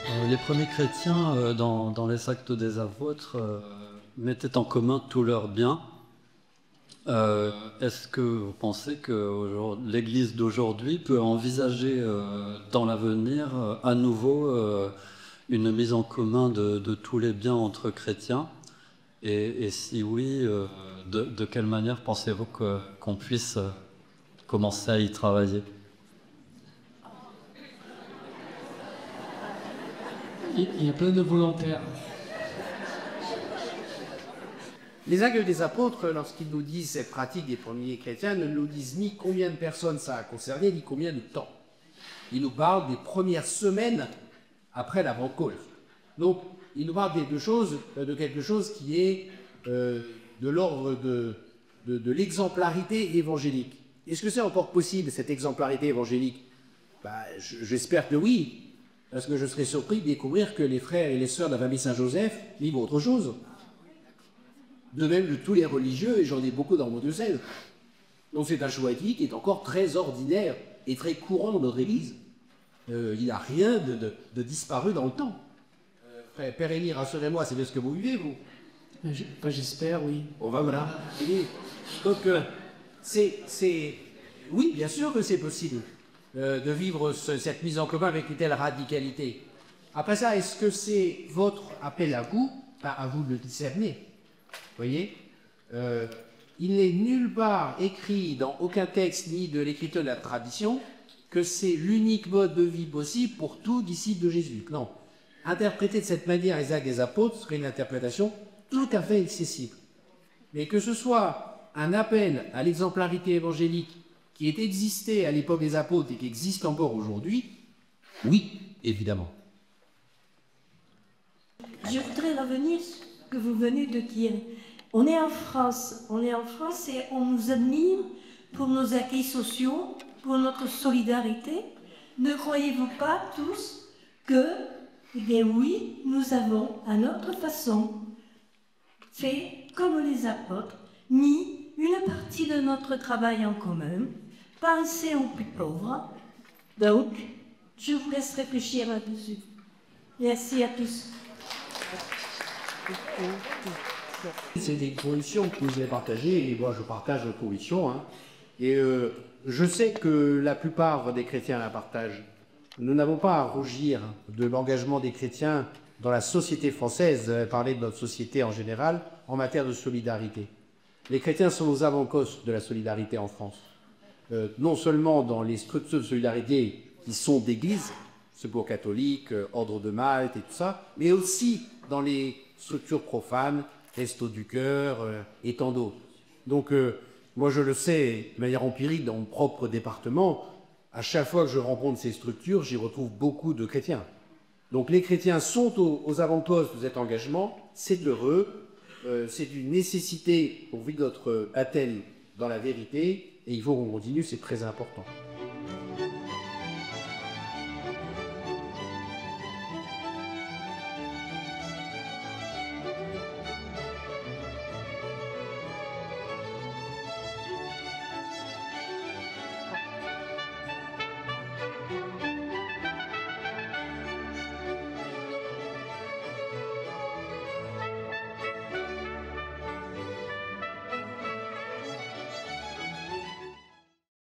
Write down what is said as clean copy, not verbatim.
Les premiers chrétiens, dans les actes des apôtres, mettaient en commun tous leurs biens. Est-ce que vous pensez que l'Église d'aujourd'hui peut envisager dans l'avenir à nouveau une mise en commun de tous les biens entre chrétiens? Et si oui, de quelle manière pensez-vous qu'on puisse commencer à y travailler? Il y a plein de volontaires. Les actes des apôtres, lorsqu'ils nous disent cette pratique des premiers chrétiens, ne nous disent ni combien de personnes ça a concerné, ni combien de temps. Ils nous parlent des premières semaines après la Pentecôte. Donc, ils nous parlent des deux choses, de quelque chose qui est de l'ordre de l'exemplarité évangélique. Est-ce que c'est encore possible, cette exemplarité évangélique? J'espère que oui, parce que je serais surpris de découvrir que les frères et les sœurs de la famille Saint-Joseph vivent autre chose. De même de tous les religieux, et j'en ai beaucoup dans mon diocèse. Donc c'est un choix éthique qui est encore très ordinaire et très courant dans notre Église. Il n'y a rien de disparu dans le temps. Frère Père Élie, rassurez-moi, c'est bien ce que vous vivez, vous? J'espère, oui. Bon, ben voilà. Donc, oui, bien sûr que c'est possible de vivre cette mise en commun avec une telle radicalité. Après ça, est-ce que c'est votre appel à vous? Pas à vous de le discerner. Vous voyez, il n'est nulle part écrit dans aucun texte ni de l'écriture de la tradition que c'est l'unique mode de vie possible pour tout disciple de Jésus. Non. Interpréter de cette manière les actes des apôtres serait une interprétation tout à fait excessive. Mais que ce soit un appel à l'exemplarité évangélique qui ait existé à l'époque des apôtres et qui existe encore aujourd'hui, oui, évidemment. Je voudrais revenir sur ce que vous venez de dire. On est en France et on nous admire pour nos acquis sociaux, pour notre solidarité. Ne croyez-vous pas tous que, eh bien oui, nous avons à notre façon fait comme les apôtres, mis une partie de notre travail en commun, pensé aux plus pauvres. Donc, je vous laisse réfléchir là-dessus. Merci à tous. C'est des convictions que vous avez partagées, et moi je partage votre conviction. Et je sais que la plupart des chrétiens la partagent. Nous n'avons pas à rougir de l'engagement des chrétiens dans la société française, parler de notre société en général, en matière de solidarité. Les chrétiens sont aux avant-postes de la solidarité en France. Non seulement dans les structures de solidarité qui sont d'église, Secours catholique, Ordre de Malte et tout ça, mais aussi dans les structures profanes, Restos du Cœur et tant d'autres. Donc, moi je le sais de manière empirique dans mon propre département, à chaque fois que je rencontre ces structures, j'y retrouve beaucoup de chrétiens. Donc les chrétiens sont aux avant-postes de cet engagement, c'est heureux, c'est une nécessité pour vivre notre baptême dans la vérité, et il faut qu'on continue, c'est très important.